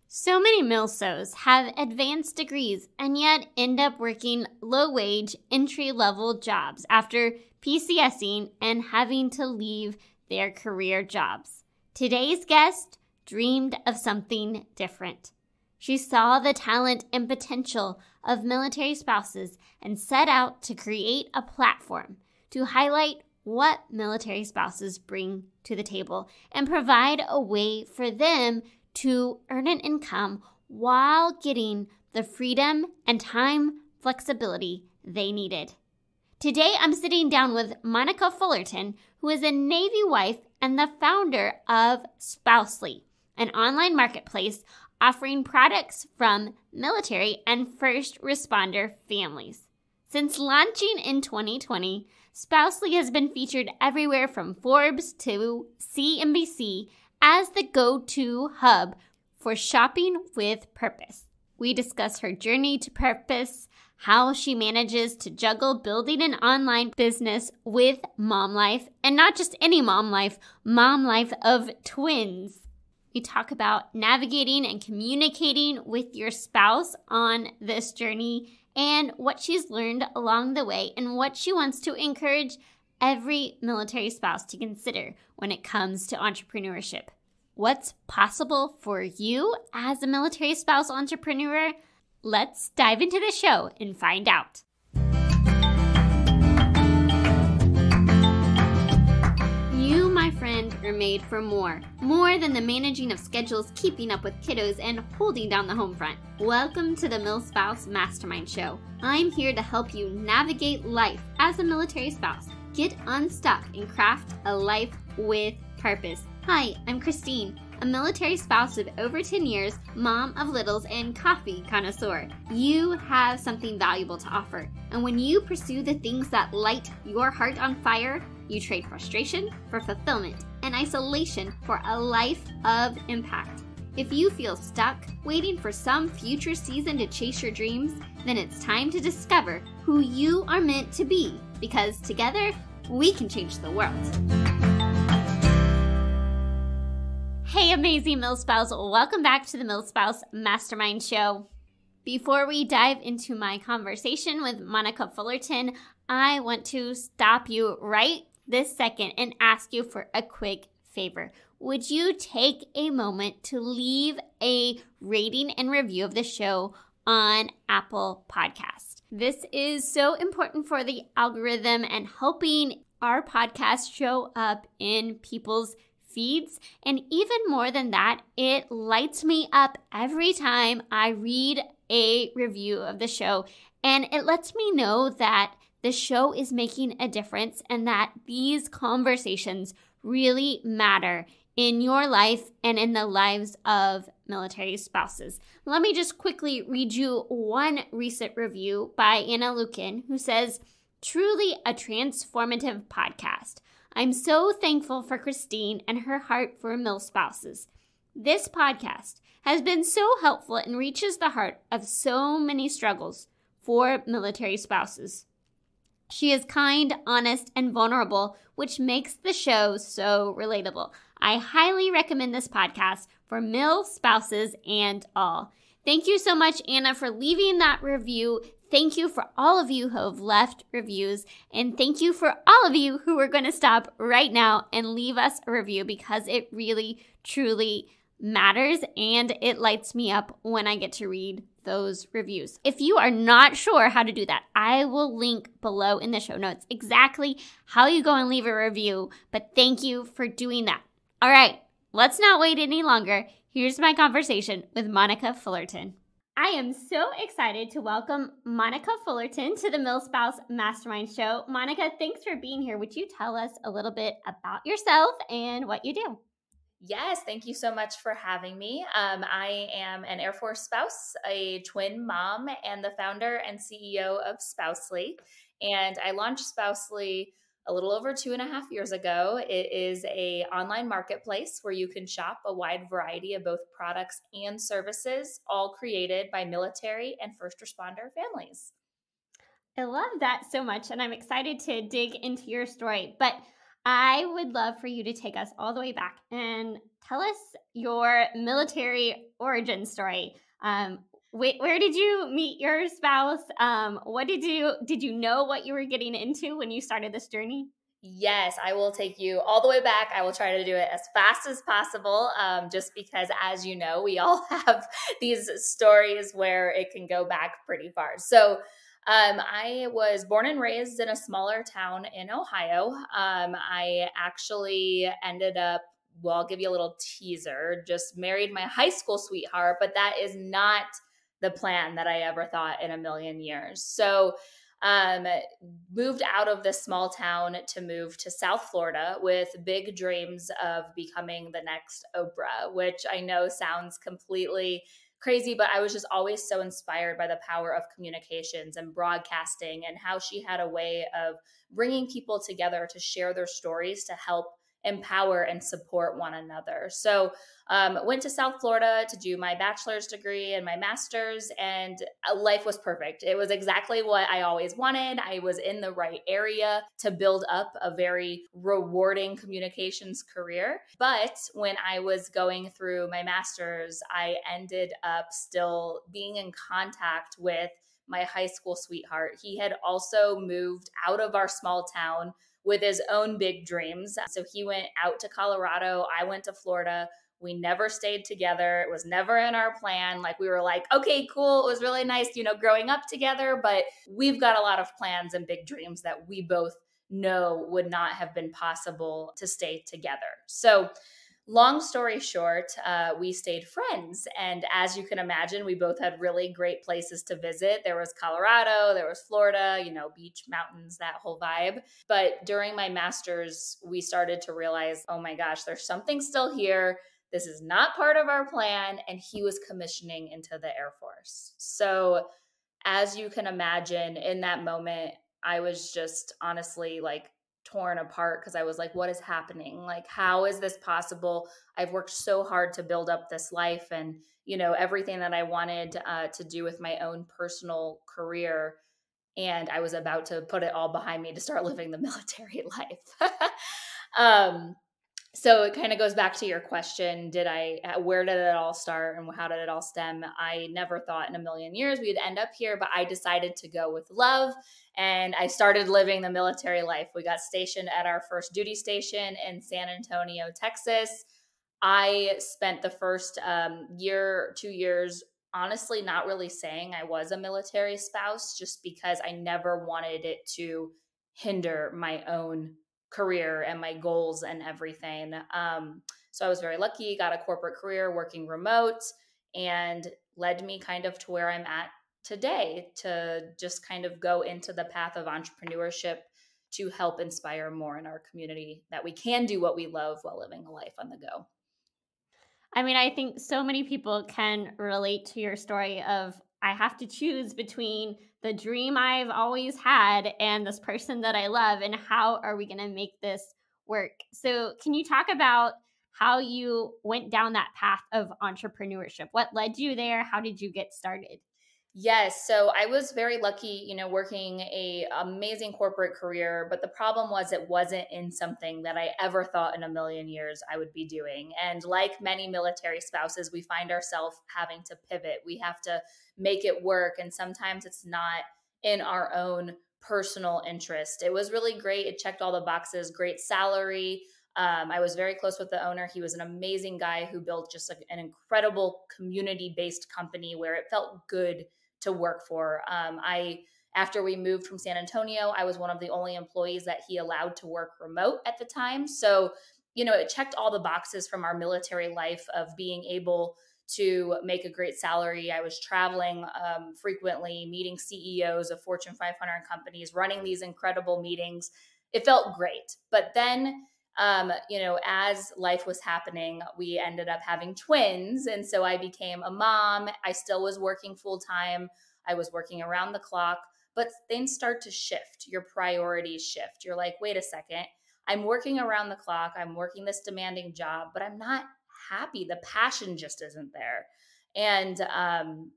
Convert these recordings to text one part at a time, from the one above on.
So many milsos have advanced degrees and yet end up working low-wage, entry-level jobs after PCSing and having to leave their career jobs. Today's guest dreamed of something different. She saw the talent and potential of military spouses and set out to create a platform to highlight what military spouses bring to the table and provide a way for them to earn an income while getting the freedom and time flexibility they needed. Today, I'm sitting down with Monica Fullerton, who is a Navy wife and the founder of Spousely, an online marketplace offering products from military and first responder families. Since launching in 2020, Spousely has been featured everywhere from Forbes to CNBC as the go-to hub for shopping with purpose. We discuss her journey to purpose, how she manages to juggle building an online business with mom life, and not just any mom life of twins. We talk about navigating and communicating with your spouse on this journey and what she's learned along the way and what she wants to encourage every military spouse to consider when it comes to entrepreneurship. What's possible for you as a military spouse entrepreneur? Let's dive into the show and find out. You, my friend, are made for more than the managing of schedules, keeping up with kiddos, and holding down the home front. Welcome to the Mil Spouse Mastermind Show. I'm here to help you navigate life as a military spouse, get unstuck, and craft a life with purpose. Hi, I'm Christine, a military spouse of over 10 years, mom of littles, and coffee connoisseur. You have something valuable to offer, and when you pursue the things that light your heart on fire, you trade frustration for fulfillment and isolation for a life of impact. If you feel stuck, waiting for some future season to chase your dreams, then it's time to discover who you are meant to be, because together, we can change the world. Hey, amazing Mil Spouse. Welcome back to the Mil Spouse Mastermind Show. Before we dive into my conversation with Monica Fullerton, I want to stop you right this second and ask you for a quick favor. Would you take a moment to leave a rating and review of the show on Apple Podcasts? This is so important for the algorithm and helping our podcast show up in people's feeds. And even more than that, it lights me up every time I read a review of the show. And it lets me know that the show is making a difference and that these conversations really matter in your life and in the lives of military spouses. Let me just quickly read you one recent review by Anna Lukin, who says, "Truly a transformative podcast. I'm so thankful for Christine and her heart for mil spouses. This podcast has been so helpful and reaches the heart of so many struggles for military spouses. She is kind, honest, and vulnerable, which makes the show so relatable. I highly recommend this podcast for mil spouses and all." Thank you so much, Anna, for leaving that review. Thank you for all of you who have left reviews. And thank you for all of you who are going to stop right now and leave us a review, because it really, truly matters and it lights me up when I get to read those reviews. If you are not sure how to do that, I will link below in the show notes exactly how you go and leave a review. But thank you for doing that. All right, let's not wait any longer. Here's my conversation with Monica Fullerton. I am so excited to welcome Monica Fullerton to the Mil Spouse Mastermind Show. Monica, thanks for being here. Would you tell us a little bit about yourself and what you do? Yes, thank you so much for having me. I am an Air Force spouse, a twin mom, and the founder and CEO of Spousely. And I launched Spousely a little over 2.5 years ago. It is an online marketplace where you can shop a wide variety of both products and services, all created by military and first responder families. I love that so much, and I'm excited to dig into your story. But I would love for you to take us all the way back and Tell us your military origin story. Where did you meet your spouse? What did you know what you were getting into when you started this journey? Yes, I will take you all the way back. I will try to do it as fast as possible, just because, as you know, we all have these stories where it can go back pretty far. So, I was born and raised in a smaller town in Ohio. I actually ended up, well, I'll give you a little teaser, just married my high school sweetheart, but that is not the plan that I ever thought in a million years. So, um, moved out of this small town to move to South Florida with big dreams of becoming the next Oprah, which I know sounds completely crazy, but I was just always so inspired by the power of communications and broadcasting and how she had a way of bringing people together to share their stories to help empower and support one another. So, went to South Florida to do my bachelor's degree and my master's, and life was perfect. It was exactly what I always wanted. I was in the right area to build up a very rewarding communications career. But when I was going through my master's, I ended up still being in contact with my high school sweetheart. He had also moved out of our small town with his own big dreams. So he went out to Colorado. I went to Florida. We never stayed together. It was never in our plan. Like we were like, okay, cool. It was really nice, growing up together, but we've got a lot of plans and big dreams that we both know would not have been possible to stay together. So long story short, we stayed friends. And as you can imagine, we both had really great places to visit. There was Colorado, there was Florida, beach, mountains, that whole vibe. But during my master's, we started to realize, oh my gosh, there's something still here. This is not part of our plan. And he was commissioning into the Air Force. So as you can imagine, in that moment, I was just honestly like torn apart because I was like, what is happening? Like, how is this possible? I've worked so hard to build up this life and, everything that I wanted to do with my own personal career. And I was about to put it all behind me to start living the military life. um, so it kind of goes back to your question. Where did it all start and how did it all stem? I never thought in a million years we'd end up here, but I decided to go with love and I started living the military life. We got stationed at our first duty station in San Antonio, Texas. I spent the first year, 2 years, honestly, not really saying I was a military spouse just because I never wanted it to hinder my own career and my goals and everything. So I was very lucky, got a corporate career working remote, and led me kind of to where I'm at today to just kind of go into the path of entrepreneurship to help inspire more in our community that we can do what we love while living a life on the go. I mean, I think so many people can relate to your story of I have to choose between the dream I've always had and this person that I love, and how are we going to make this work? So, can you talk about how you went down that path of entrepreneurship? What led you there? How did you get started? Yes, so I was very lucky, working a amazing corporate career, but the problem was it wasn't in something that I ever thought in a million years I would be doing. And like many military spouses, we find ourselves having to pivot. We have to make it work, and sometimes it's not in our own personal interest. It was really great. It checked all the boxes, great salary. I was very close with the owner. He was an amazing guy who built just an incredible community-based company where it felt good to work for. After we moved from San Antonio, I was one of the only employees that he allowed to work remote at the time. So, it checked all the boxes from our military life of being able to make a great salary. I was traveling frequently, meeting CEOs of Fortune 500 companies, running these incredible meetings. It felt great. But then as life was happening, we ended up having twins. And so I became a mom. I still was working full time. I was working around the clock, but things start to shift. Your priorities shift. You're like, wait a second. I'm working around the clock. I'm working this demanding job, but I'm not happy. The passion just isn't there. And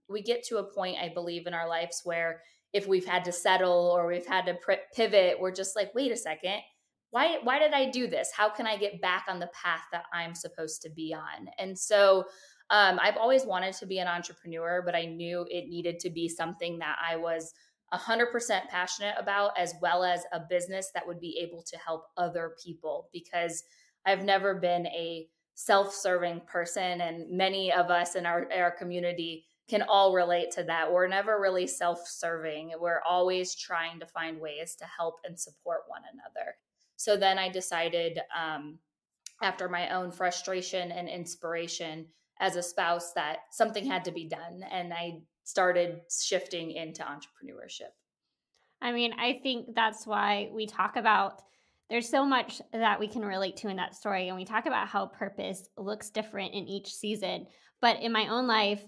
we get to a point, I believe, in our lives where if we've had to settle or we've had to pivot, we're just like, wait a second. why did I do this? How can I get back on the path that I'm supposed to be on? And so I've always wanted to be an entrepreneur, but I knew it needed to be something that I was 100% passionate about, as well as a business that would be able to help other people, because I've never been a self-serving person. And many of us in our community can all relate to that. We're never really self-serving. We're always trying to find ways to help and support one another. So then I decided, after my own frustration and inspiration as a spouse, that something had to be done. And I started shifting into entrepreneurship. I mean, I think that's why we talk about there's so much that we can relate to in that story. And we talk about how purpose looks different in each season. But in my own life,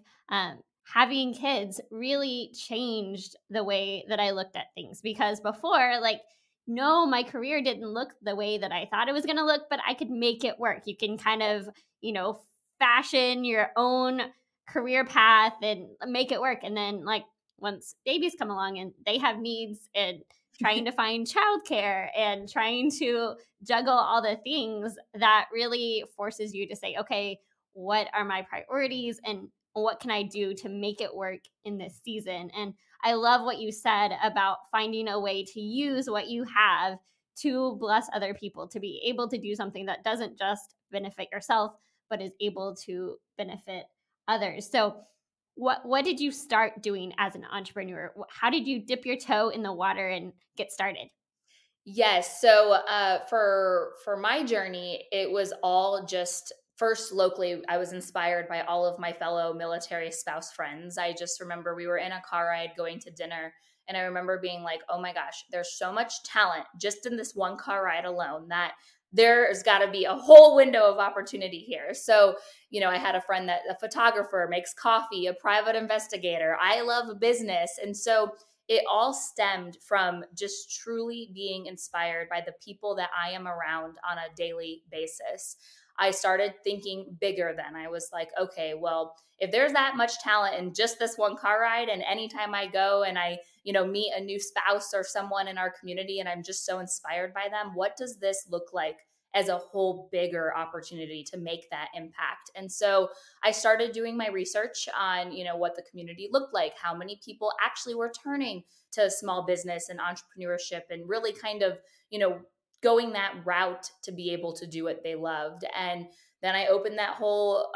having kids really changed the way that I looked at things, because before, like, no, my career didn't look the way that I thought it was going to look, but I could make it work. You can kind of, you know, fashion your own career path and make it work. And then, like, once babies come along and they have needs, and trying to find childcare and trying to juggle all the things, that really forces you to say, okay, what are my priorities and what can I do to make it work in this season? And I love what you said about finding a way to use what you have to bless other people, to be able to do something that doesn't just benefit yourself, but is able to benefit others. So what did you start doing as an entrepreneur? How did you dip your toe in the water and get started? Yes. So for my journey, it was all just first locally. I was inspired by all of my fellow military spouse friends. I just remember we were in a car ride going to dinner, and I remember being like, "Oh my gosh, there's so much talent just in this one car ride alone, that there's got to be a whole window of opportunity here." So, I had a friend that a photographer, makes coffee, a private investigator. I love business, and so it all stemmed from just truly being inspired by the people that I am around on a daily basis. I started thinking bigger then. I was like, okay, well, if there's that much talent in just this one car ride, and anytime I go and I, meet a new spouse or someone in our community and I'm just so inspired by them, what does this look like as a whole bigger opportunity to make that impact? And so I started doing my research on, what the community looked like, how many people actually were turning to small business and entrepreneurship, and really kind of, going that route to be able to do what they loved. And then I opened that whole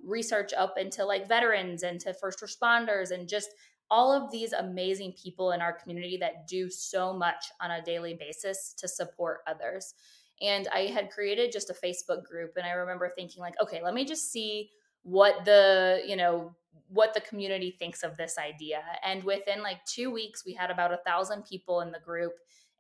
research up into like veterans and to first responders, and just all of these amazing people in our community that do so much on a daily basis to support others. And I had created just a Facebook group, and I remember thinking like, okay, let me just see what the community thinks of this idea. And within like 2 weeks, we had about 1,000 people in the group,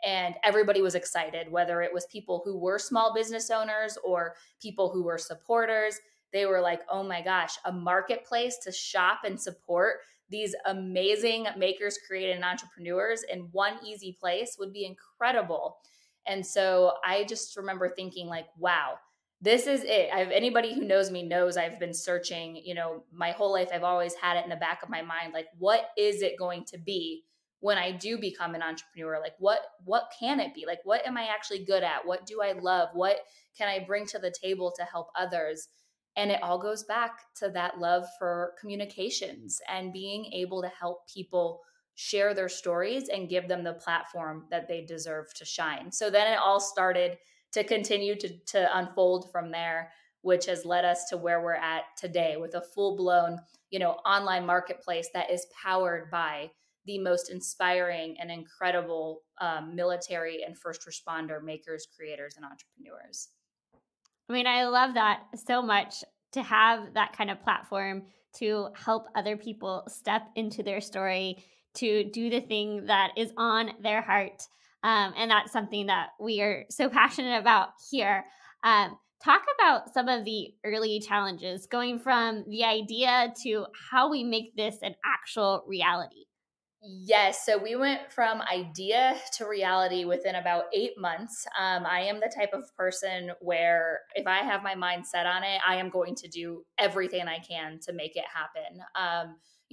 and everybody was excited, whether it was people who were small business owners or people who were supporters. They were like, oh my gosh, a marketplace to shop and support these amazing makers, creators, and entrepreneurs in one easy place would be incredible. And so I just remember thinking like, wow, this is it. Anybody who knows me knows I've been searching, my whole life. I've always had it in the back of my mind, like, what is it going to be when I do become an entrepreneur? Like, what can it be? Like, what am I actually good at? What do I love? What can I bring to the table to help others? And it all goes back to that love for communications and being able to help people share their stories and give them the platform that they deserve to shine. So then it all started to continue to unfold from there, which has led us to where we're at today with a full-blown, online marketplace that is powered by the most inspiring and incredible military and first responder makers, creators, and entrepreneurs. I mean, I love that so much, to have that kind of platform to help other people step into their story, to do the thing that is on their heart. And that's something that we are so passionate about here. Talk about some of the early challenges going from the idea to how we make this an actual reality. Yes. So we went from idea to reality within about 8 months. I am the type of person where if I have my mind set on it, I am going to do everything I can to make it happen.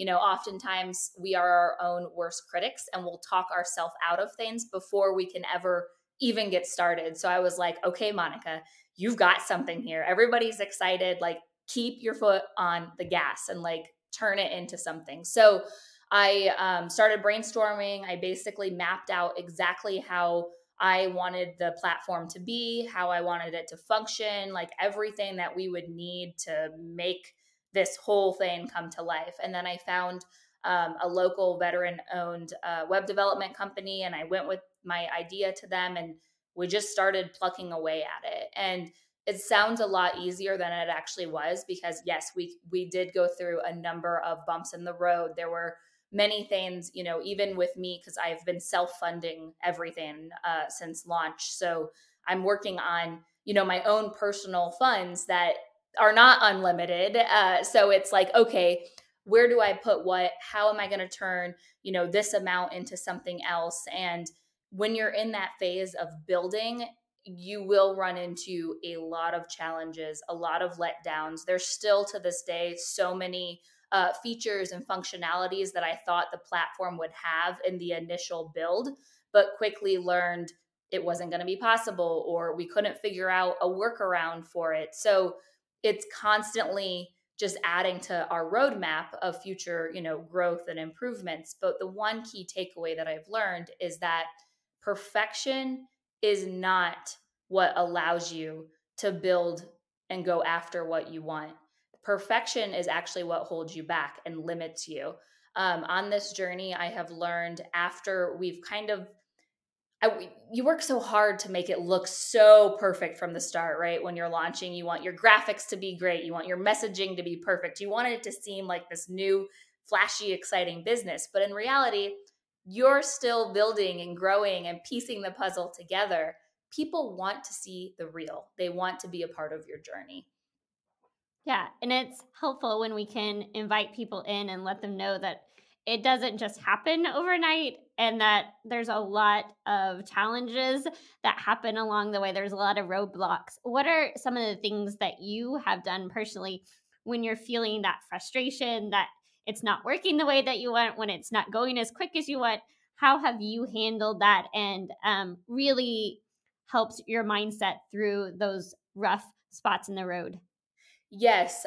Oftentimes we are our own worst critics, and we'll talk ourselves out of things before we can ever even get started. So I was like, okay, Monica, you've got something here. Everybody's excited. Like, keep your foot on the gas and like turn it into something. So I started brainstorming. I basically mapped out exactly how I wanted the platform to be, how I wanted it to function, like everything that we would need to make this whole thing come to life. And then I found a local veteran owned web development company, and I went with my idea to them, and we just started plucking away at it. And it sounds a lot easier than it actually was, because yes, we did go through a number of bumps in the road. There were many things, you know, even with me, because I've been self-funding everything since launch. So I'm working on, you know, my own personal funds that are not unlimited. So it's like, okay, where do I put what? How am I going to turn, you know, this amount into something else? And when you're in that phase of building, you will run into a lot of challenges, a lot of letdowns. There's still to this day so many features and functionalities that I thought the platform would have in the initial build, but quickly learned it wasn't going to be possible, or we couldn't figure out a workaround for it. So it's constantly just adding to our roadmap of future, you know, growth and improvements. But the one key takeaway that I've learned is that perfection is not what allows you to build and go after what you want. Perfection is actually what holds you back and limits you. On this journey, I have learned, after we've kind of, you work so hard to make it look so perfect from the start, right? When you're launching, you want your graphics to be great. You want your messaging to be perfect. You want it to seem like this new, flashy, exciting business. But in reality, you're still building and growing and piecing the puzzle together. People want to see the real. They want to be a part of your journey. Yeah, and it's helpful when we can invite people in and let them know that it doesn't just happen overnight, and that there's a lot of challenges that happen along the way. There's a lot of roadblocks. What are some of the things that you have done personally when you're feeling that frustration, that it's not working the way that you want, when it's not going as quick as you want? How have you handled that, and really helped your mindset through those rough spots in the road? Yes.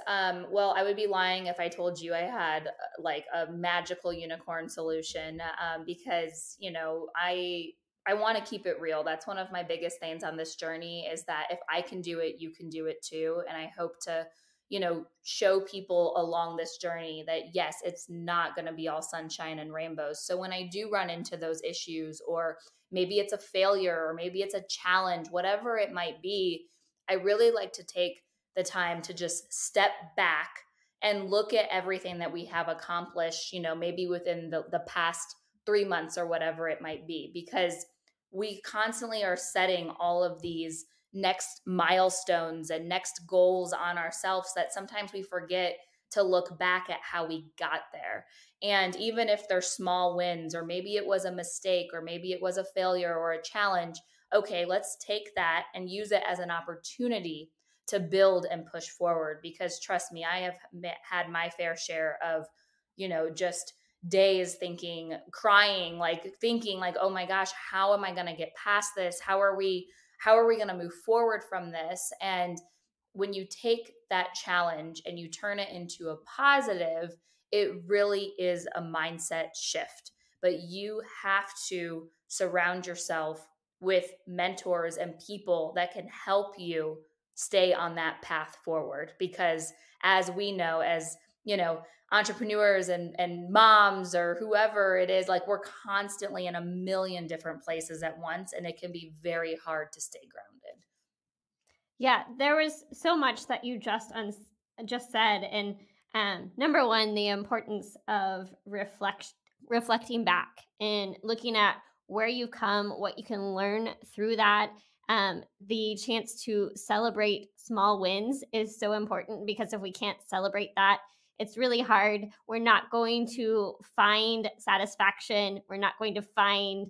Well, I would be lying if I told you I had like a magical unicorn solution, because, you know, I want to keep it real. That's one of my biggest things on this journey, is that if I can do it, you can do it too. And I hope to, you know, show people along this journey that yes, it's not going to be all sunshine and rainbows. So when I do run into those issues, or maybe it's a failure, or maybe it's a challenge, whatever it might be, I really like to take the time to just step back and look at everything that we have accomplished, you know, maybe within the past 3 months or whatever it might be, because we constantly are setting all of these next milestones and next goals on ourselves that sometimes we forget to look back at how we got there. And even if they're small wins, or maybe it was a mistake, or maybe it was a failure or a challenge, okay, let's take that and use it as an opportunity to build and push forward. Because trust me, I have had my fair share of, you know, just days thinking, crying, like thinking like, oh my gosh, how am I going to get past this? How are we going to move forward from this? And when you take that challenge and you turn it into a positive, it really is a mindset shift. But you have to surround yourself with mentors and people that can help you stay on that path forward. Because as we know, as you know, entrepreneurs and moms or whoever it is, like we're constantly in a million different places at once, and it can be very hard to stay grounded. Yeah, there was so much that you just said, and number one, the importance of reflecting back and looking at where you come, what you can learn through that. The chance to celebrate small wins is so important, because if we can't celebrate that, it's really hard. We're not going to find satisfaction. We're not going to find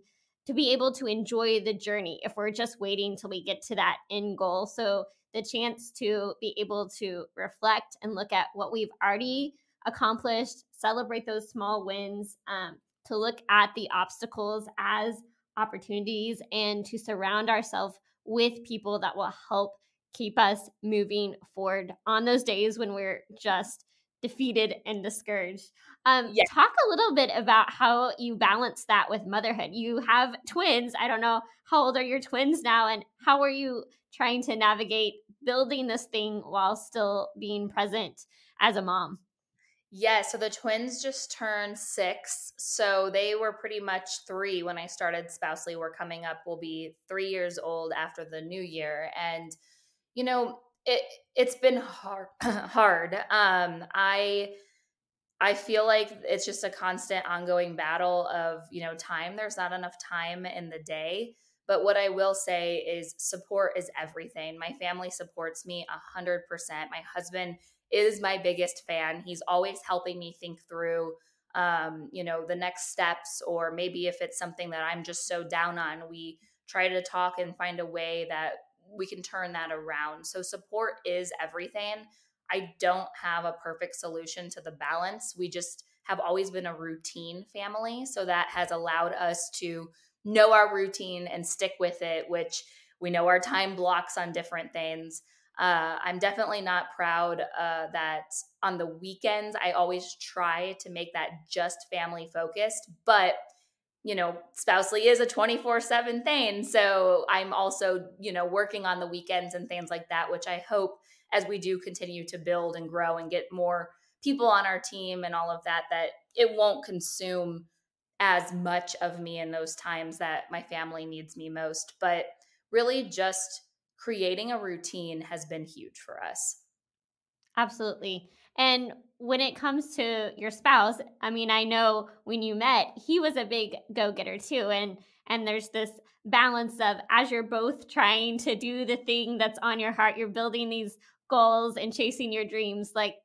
to be able to enjoy the journey if we're just waiting till we get to that end goal. So the chance to be able to reflect and look at what we've already accomplished, celebrate those small wins, to look at the obstacles as opportunities and to surround ourselves with people that will help keep us moving forward on those days when we're just defeated and discouraged. Talk a little bit about how you balance that with motherhood. You have twins. I don't know, how old are your twins now, and how are you trying to navigate building this thing while still being present as a mom? Yeah, so the twins just turned 6. So they were pretty much 3 when I started Spousely. We're coming up, we'll be 3 years old after the new year. And, you know, it's been hard hard. I feel like it's just a constant ongoing battle of, time. There's not enough time in the day. But what I will say is support is everything. My family supports me 100%. My husband is my biggest fan. He's always helping me think through, the next steps, or maybe if it's something that I'm just so down on, we try to talk and find a way that we can turn that around. So support is everything. I don't have a perfect solution to the balance. We just have always been a routine family. So that has allowed us to know our routine and stick with it, which we know our time blocks on different things. I'm definitely not proud that on the weekends, I always try to make that just family focused. But Spousely is a 24/7 thing. So I'm also, working on the weekends and things like that, which I hope as we do continue to build and grow and get more people on our team and all of that, that it won't consume as much of me in those times that my family needs me most. But really just creating a routine has been huge for us. Absolutely. And when it comes to your spouse, I mean, I know when you met, he was a big go-getter too. And there's this balance of, as you're both trying to do the thing that's on your heart, you're building these goals and chasing your dreams. Like,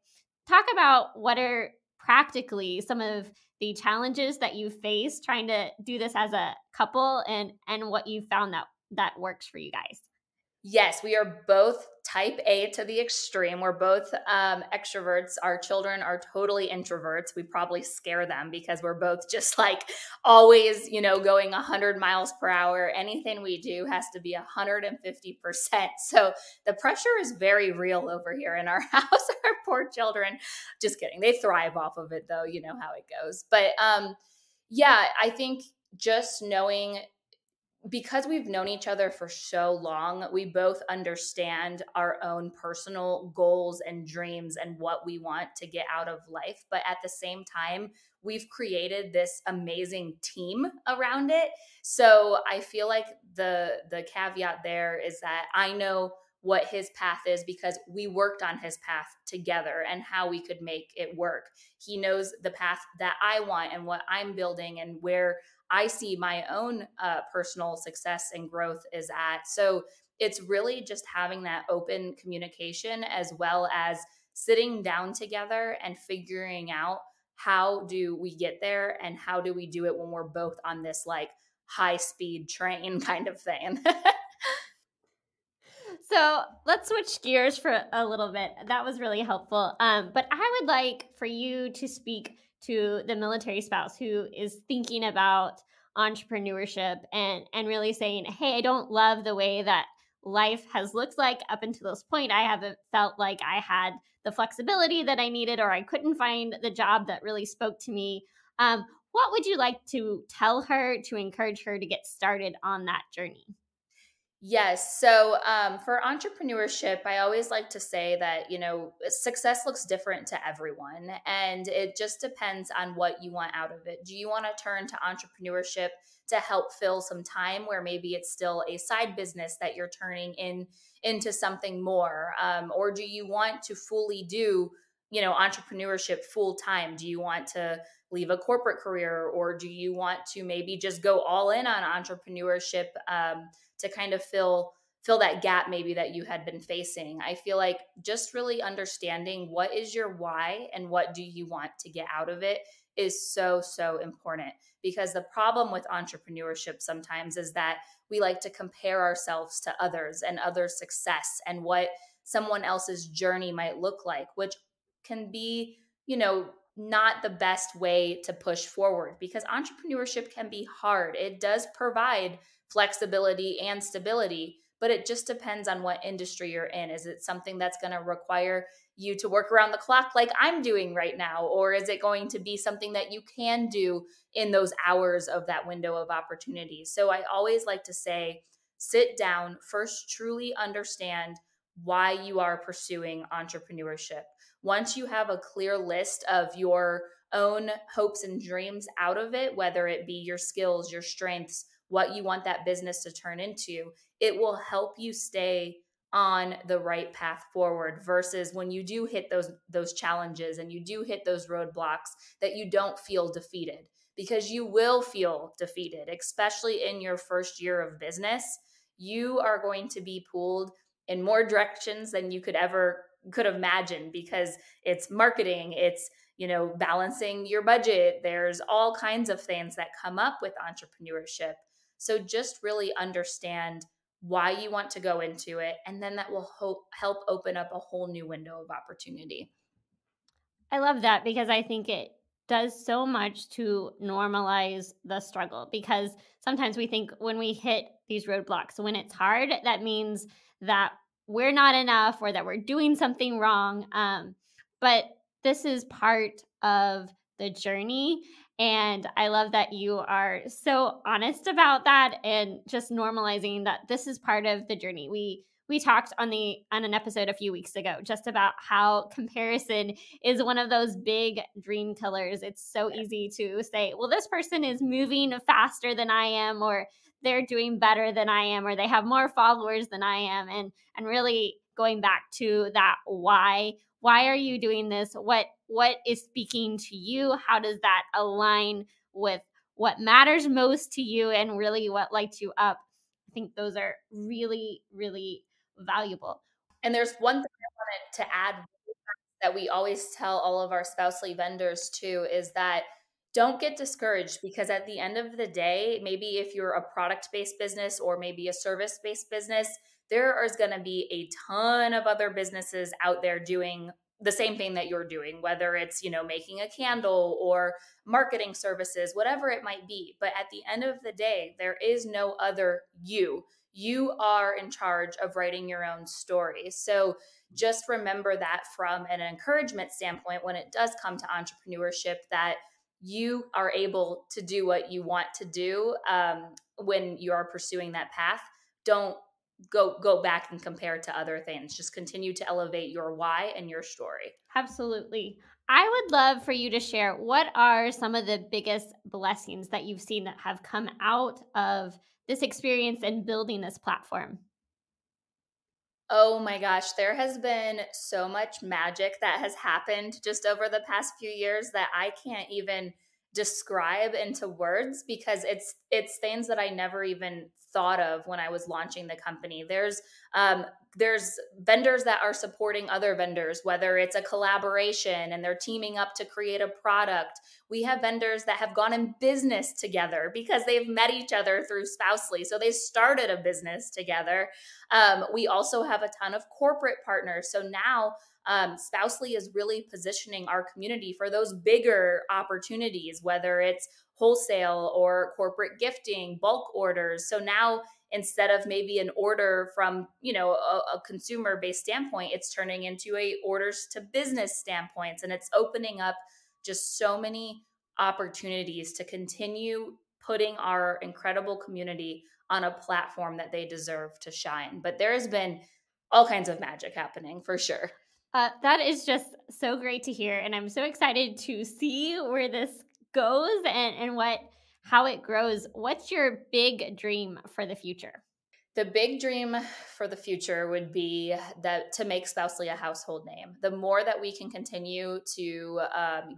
talk about what are practically some of the challenges that you face trying to do this as a couple, and what you found that works for you guys. Yes, we are both type A to the extreme. We're both extroverts. Our children are totally introverts. We probably scare them because we're both just like always, going 100 miles per hour. Anything we do has to be 150%. So the pressure is very real over here in our house. Our poor children. Just kidding. They thrive off of it though. You know how it goes. But yeah, I think just knowing, because we've known each other for so long, we both understand our own personal goals and dreams and what we want to get out of life. But at the same time, we've created this amazing team around it. So I feel like the caveat there is that I know what his path is because we worked on his path together and how we could make it work. He knows the path that I want and what I'm building and where I see my own personal success and growth is at. So it's really just having that open communication as well as sitting down together and figuring out how do we get there and how do we do it when we're both on this like high speed train kind of thing. So let's switch gears for a little bit. That was really helpful. But I would like for you to speak to the military spouse who is thinking about entrepreneurship and really saying, "Hey, I don't love the way that life has looked like up until this point. I haven't felt like I had the flexibility that I needed, or I couldn't find the job that really spoke to me." What would you like to tell her to encourage her to get started on that journey? Yes. So for entrepreneurship, I always like to say that, success looks different to everyone. And it just depends on what you want out of it. Do you want to turn to entrepreneurship to help fill some time where maybe it's still a side business that you're turning into something more? Or do you want to fully do, entrepreneurship full time? Do you want to leave a corporate career, or do you want to maybe just go all in on entrepreneurship? To kind of fill that gap maybe that you had been facing. I feel like just really understanding what is your why and what do you want to get out of it is so important, because the problem with entrepreneurship sometimes is that we like to compare ourselves to others and other success and what someone else's journey might look like, which can be, not the best way to push forward, because entrepreneurship can be hard. It does provide flexibility and stability, but it just depends on what industry you're in. Is it something that's going to require you to work around the clock like I'm doing right now? Or is it going to be something that you can do in those hours of that window of opportunity? So I always like to say, sit down, first truly understand why you are pursuing entrepreneurship. Once you have a clear list of your own hopes and dreams out of it, whether it be your skills, your strengths, what you want that business to turn into, it will help you stay on the right path forward, versus when you do hit those challenges and you do hit those roadblocks, that you don't feel defeated, because you will feel defeated, especially in your first year of business. You are going to be pulled in more directions than you could have imagined, because it's marketing, it's balancing your budget. There's all kinds of things that come up with entrepreneurship. So just really understand why you want to go into it, and then that will help open up a whole new window of opportunity. I love that because I think it does so much to normalize the struggle, because sometimes we think when we hit these roadblocks, when it's hard, that means that we're not enough or that we're doing something wrong. But this is part of the journey. And I love that you are so honest about that and just normalizing that this is part of the journey. We talked on an episode a few weeks ago just about how comparison is one of those big dream killers. It's so easy to say, well, this person is moving faster than I am, or they're doing better than I am, or they have more followers than I am. And really going back to that why are you doing this? What is speaking to you? How does that align with what matters most to you and really what lights you up? I think those are really, really valuable. And there's one thing I wanted to add that we always tell all of our spousely vendors too, is that don't get discouraged, because at the end of the day, maybe if you're a product-based business or maybe a service-based business, there is going to be a ton of other businesses out there doing the same thing that you're doing, whether it's, making a candle or marketing services, whatever it might be. But at the end of the day, there is no other you. You are in charge of writing your own story. So just remember that from an encouragement standpoint, when it does come to entrepreneurship, that you are able to do what you want to do when you are pursuing that path. Don't go back and compare to other things. Just continue to elevate your why and your story. Absolutely. I would love for you to share, what are some of the biggest blessings that you've seen that have come out of this experience and building this platform? Oh my gosh, there has been so much magic that has happened just over the past few years that I can't even describe into words, because it's things that I never even thought of when I was launching the company. There's vendors that are supporting other vendors, whether it's a collaboration and they're teaming up to create a product. We have vendors that have gone in business together because they've met each other through Spousely. So they started a business together. We also have a ton of corporate partners. So now Spousely is really positioning our community for those bigger opportunities, whether it's wholesale or corporate gifting, bulk orders. So now, instead of maybe an order from a consumer based standpoint, it's turning into a orders to business standpoints, and it's opening up just so many opportunities to continue putting our incredible community on a platform that they deserve to shine. But there has been all kinds of magic happening for sure. That is just so great to hear, and I'm so excited to see where this goes and how it grows. What's your big dream for the future? The big dream for the future would be that to make Spousely a household name. The more that we can continue to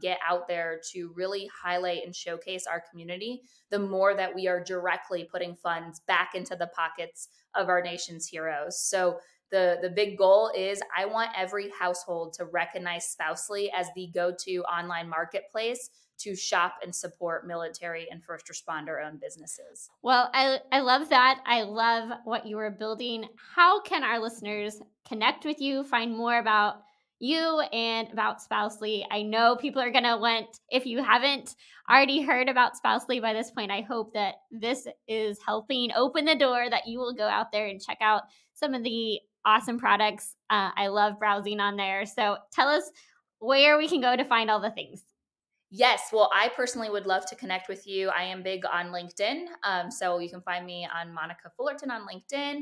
get out there to really highlight and showcase our community, the more that we are directly putting funds back into the pockets of our nation's heroes. So the big goal is, I want every household to recognize Spousely as the go-to online marketplace to shop and support military and first responder owned businesses. Well, I love that. I love what you are building. How can our listeners connect with you, find more about you and about Spousely. I know people are going to want, if you haven't already heard about Spousely by this point, I hope that this is helping open the door that you will go out there and check out some of the awesome products. I love browsing on there. So tell us where we can go to find all the things. Yes. Well, I personally would love to connect with you. I am big on LinkedIn. So you can find me on Monica Fullerton on LinkedIn.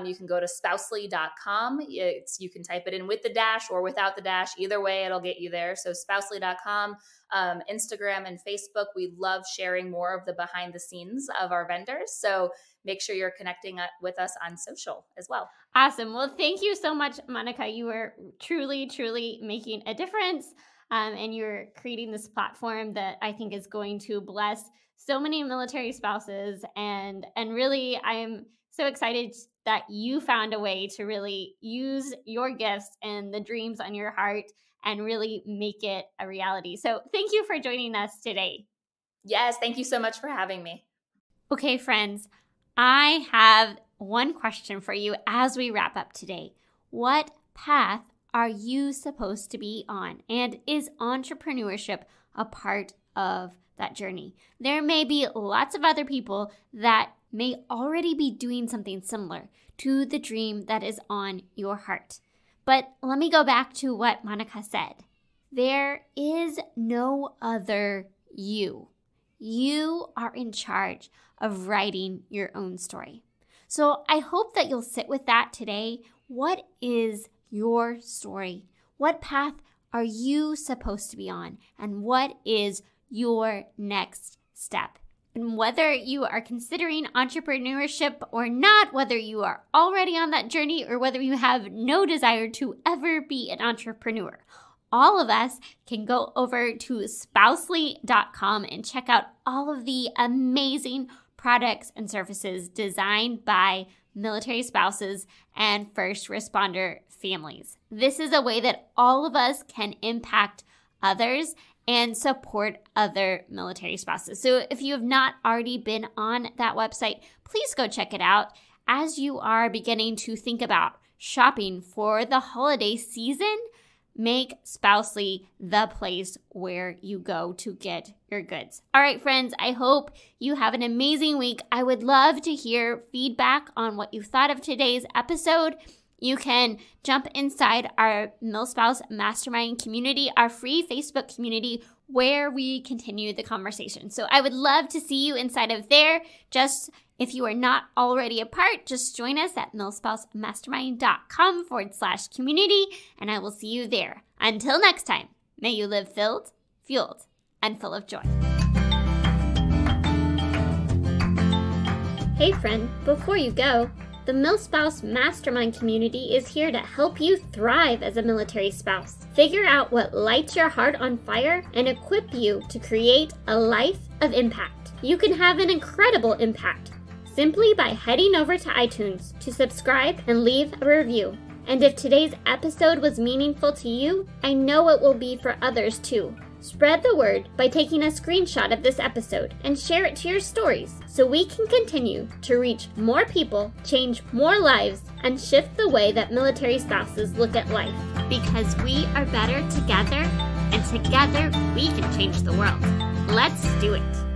You can go to spousely.com. You can type it in with the dash or without the dash. Either way, it'll get you there. So spousely.com, Instagram and Facebook. We love sharing more of the behind the scenes of our vendors. So make sure you're connecting with us on social as well. Awesome. Well, thank you so much, Monica. You are truly, truly making a difference. And you're creating this platform that I think is going to bless so many military spouses. And really, I'm so excited that you found a way to really use your gifts and the dreams on your heart and really make it a reality. So thank you for joining us today. Yes, thank you so much for having me. Okay, friends, I have one question for you as we wrap up today. What path are you supposed to be on? And is entrepreneurship a part of that journey? There may be lots of other people that may already be doing something similar to the dream that is on your heart. But let me go back to what Monica said. There is no other you. You are in charge of writing your own story. So I hope that you'll sit with that today. What is your story? What path are you supposed to be on? And what is your next step? And whether you are considering entrepreneurship or not, whether you are already on that journey or whether you have no desire to ever be an entrepreneur, all of us can go over to spousely.com and check out all of the amazing products and services designed by military spouses and first responder families. This is a way that all of us can impact others and support other military spouses. So if you have not already been on that website, please go check it out as you are beginning to think about shopping for the holiday season. Make Spousely the place where you go to get your goods. All right, friends, I hope you have an amazing week. I would love to hear feedback on what you thought of today's episode. You can jump inside our MilSpouse Mastermind community, our free Facebook community, where we continue the conversation. So I would love to see you inside of there. Just if you are not already a part, just join us at milspousemastermind.com/community, and I will see you there. Until next time, may you live filled, fueled, and full of joy. Hey friend, before you go, the MilSpouse Mastermind community is here to help you thrive as a military spouse. Figure out what lights your heart on fire and equip you to create a life of impact. You can have an incredible impact simply by heading over to iTunes to subscribe and leave a review. And if today's episode was meaningful to you, I know it will be for others too. Spread the word by taking a screenshot of this episode and share it to your stories so we can continue to reach more people, change more lives, and shift the way that military spouses look at life. Because we are better together, and together we can change the world. Let's do it.